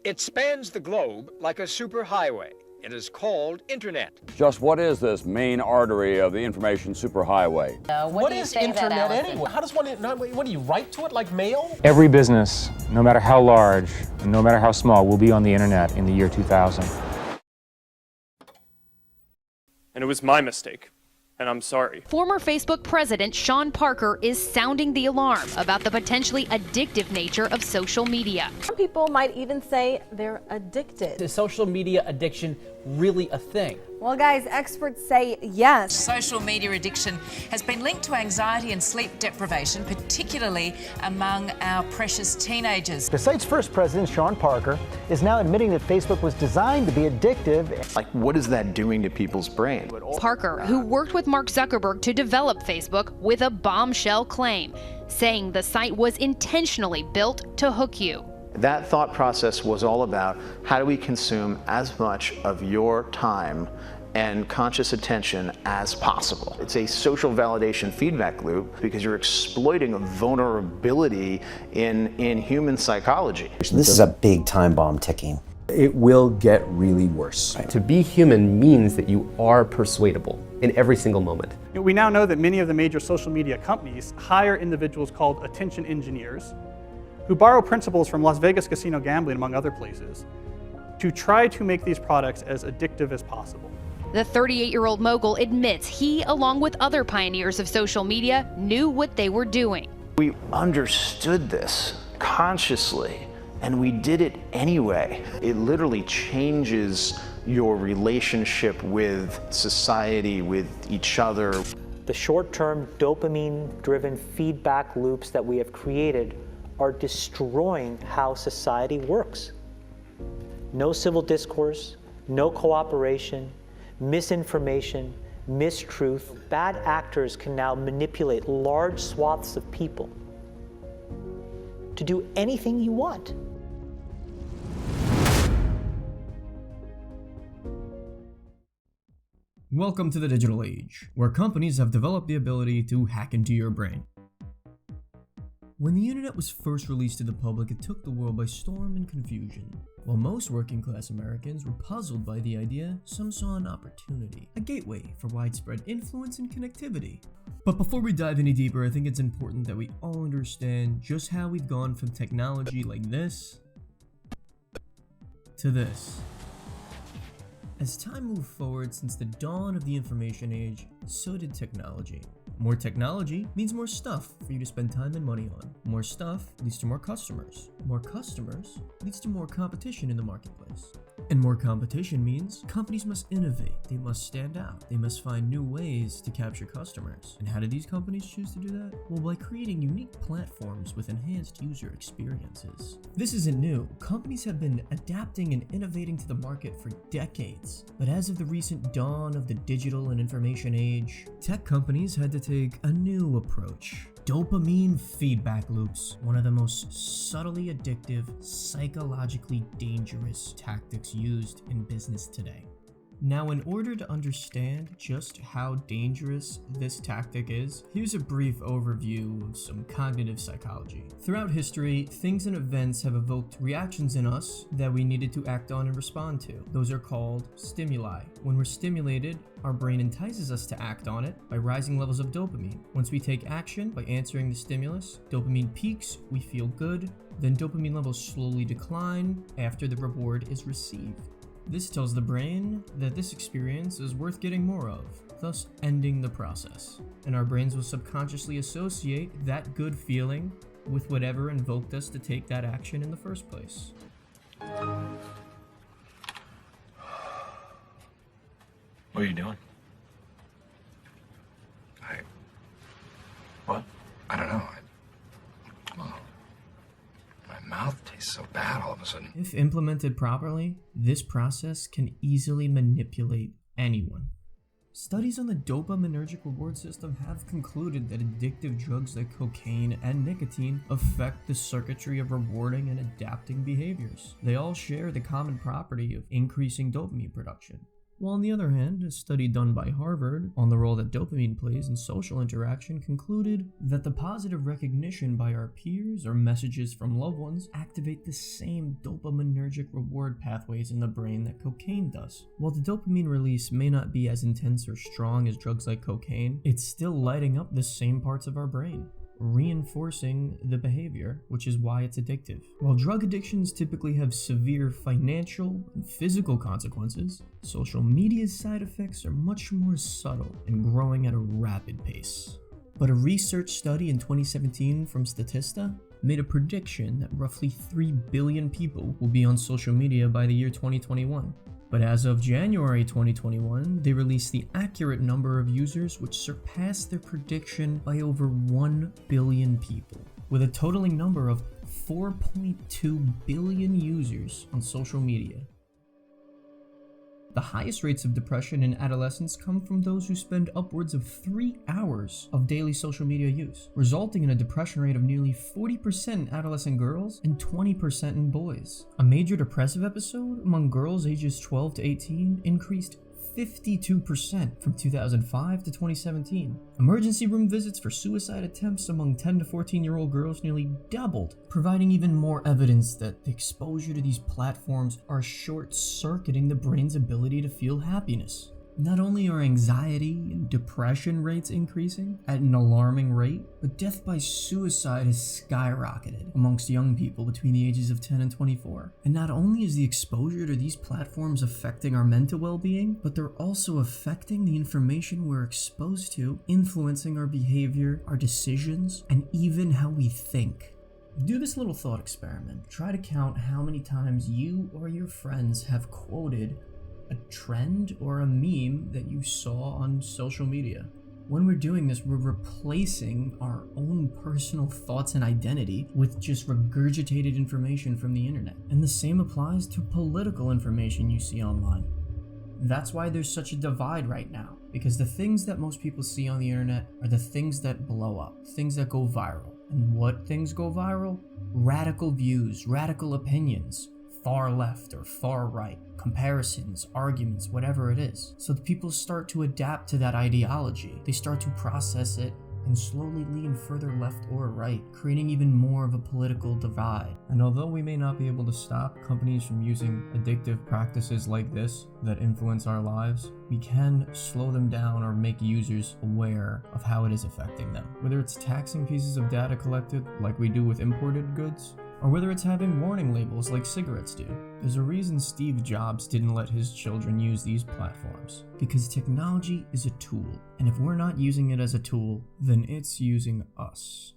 It spans the globe like a superhighway. It is called Internet. Just what is this main artery of the information superhighway? What is Internet anyway? How does what do you write to it like mail? Every business, no matter how large, and no matter how small, will be on the internet in the year 2000. And it was my mistake. And I'm sorry. Former Facebook president Sean Parker is sounding the alarm about the potentially addictive nature of social media. Some people might even say they're addicted. Is social media addiction really a thing? Well, guys, experts say yes. Social media addiction has been linked to anxiety and sleep deprivation, particularly among our precious teenagers. The site's first president, Sean Parker, is now admitting that Facebook was designed to be addictive. Like, what is that doing to people's brain? Parker, who worked with Mark Zuckerberg to develop Facebook, with a bombshell claim, saying the site was intentionally built to hook you. That thought process was all about how do we consume as much of your time and conscious attention as possible. It's a social validation feedback loop because you're exploiting a vulnerability in human psychology. This is a big time bomb ticking. It will get really worse. To be human means that you are persuadable in every single moment. We now know that many of the major social media companies hire individuals called attention engineers who borrow principles from Las Vegas casino gambling, among other places, to try to make these products as addictive as possible. The 38-year-old mogul admits he, along with other pioneers of social media, knew what they were doing. We understood this consciously, and we did it anyway. It literally changes your relationship with society, with each other. The short-term dopamine-driven feedback loops that we have created are destroying how society works. No civil discourse, no cooperation, misinformation, mistruth. Bad actors can now manipulate large swaths of people to do anything you want. Welcome to the digital age, where companies have developed the ability to hack into your brain. When the internet was first released to the public, it took the world by storm and confusion. While most working-class Americans were puzzled by the idea, some saw an opportunity, a gateway for widespread influence and connectivity. But before we dive any deeper, I think it's important that we all understand just how we've gone from technology like this to this. As time moved forward since the dawn of the information age, so did technology. More technology means more stuff for you to spend time and money on. More stuff leads to more customers. More customers leads to more competition in the marketplace. And more competition means companies must innovate, they must stand out, they must find new ways to capture customers. And how do these companies choose to do that? Well, by creating unique platforms with enhanced user experiences. This isn't new. Companies have been adapting and innovating to the market for decades. But as of the recent dawn of the digital and information age, tech companies had to take a new approach. Dopamine feedback loops, one of the most subtly addictive, psychologically dangerous tactics used in business today. Now, in order to understand just how dangerous this tactic is, here's a brief overview of some cognitive psychology. Throughout history, things and events have evoked reactions in us that we needed to act on and respond to. Those are called stimuli. When we're stimulated, our brain entices us to act on it by rising levels of dopamine. Once we take action by answering the stimulus, dopamine peaks, we feel good, then dopamine levels slowly decline after the reward is received. This tells the brain that this experience is worth getting more of, thus ending the process. And our brains will subconsciously associate that good feeling with whatever invoked us to take that action in the first place. What are you doing? What? I don't know. My mouth tastes so bad all of a sudden. If implemented properly, this process can easily manipulate anyone. Studies on the dopaminergic reward system have concluded that addictive drugs like cocaine and nicotine affect the circuitry of rewarding and adapting behaviors. They all share the common property of increasing dopamine production. While on the other hand, a study done by Harvard on the role that dopamine plays in social interaction concluded that the positive recognition by our peers or messages from loved ones activate the same dopaminergic reward pathways in the brain that cocaine does. While the dopamine release may not be as intense or strong as drugs like cocaine, it's still lighting up the same parts of our brain, reinforcing the behavior, which is why it's addictive. While drug addictions typically have severe financial and physical consequences, social media's side effects are much more subtle and growing at a rapid pace. But a research study in 2017 from Statista made a prediction that roughly 3 billion people will be on social media by the year 2021. But as of January 2021, they released the accurate number of users, which surpassed their prediction by over 1 billion people, with a totaling number of 4.2 billion users on social media. The highest rates of depression in adolescents come from those who spend upwards of 3 hours of daily social media use, resulting in a depression rate of nearly 40% in adolescent girls and 20% in boys. A major depressive episode among girls ages 12 to 18 increased 52% from 2005 to 2017. Emergency room visits for suicide attempts among 10 to 14-year-old girls nearly doubled, providing even more evidence that the exposure to these platforms are short-circuiting the brain's ability to feel happiness. Not only are anxiety and depression rates increasing at an alarming rate, but death by suicide has skyrocketed amongst young people between the ages of 10 and 24. And not only is the exposure to these platforms affecting our mental well-being, but they're also affecting the information we're exposed to, influencing our behavior, our decisions, and even how we think. Do this little thought experiment. Try to count how many times you or your friends have quoted a trend or a meme that you saw on social media. When we're doing this, we're replacing our own personal thoughts and identity with just regurgitated information from the internet. And the same applies to political information you see online. That's why there's such a divide right now, because the things that most people see on the internet are the things that blow up, things that go viral. And what things go viral? Radical views, radical opinions, far left or far right, comparisons, arguments, whatever it is. So the people start to adapt to that ideology. They start to process it and slowly lean further left or right, creating even more of a political divide. And although we may not be able to stop companies from using addictive practices like this that influence our lives, we can slow them down or make users aware of how it is affecting them. Whether it's taxing pieces of data collected like we do with imported goods, or whether it's having warning labels like cigarettes do. There's a reason Steve Jobs didn't let his children use these platforms. Because technology is a tool, and if we're not using it as a tool, then it's using us.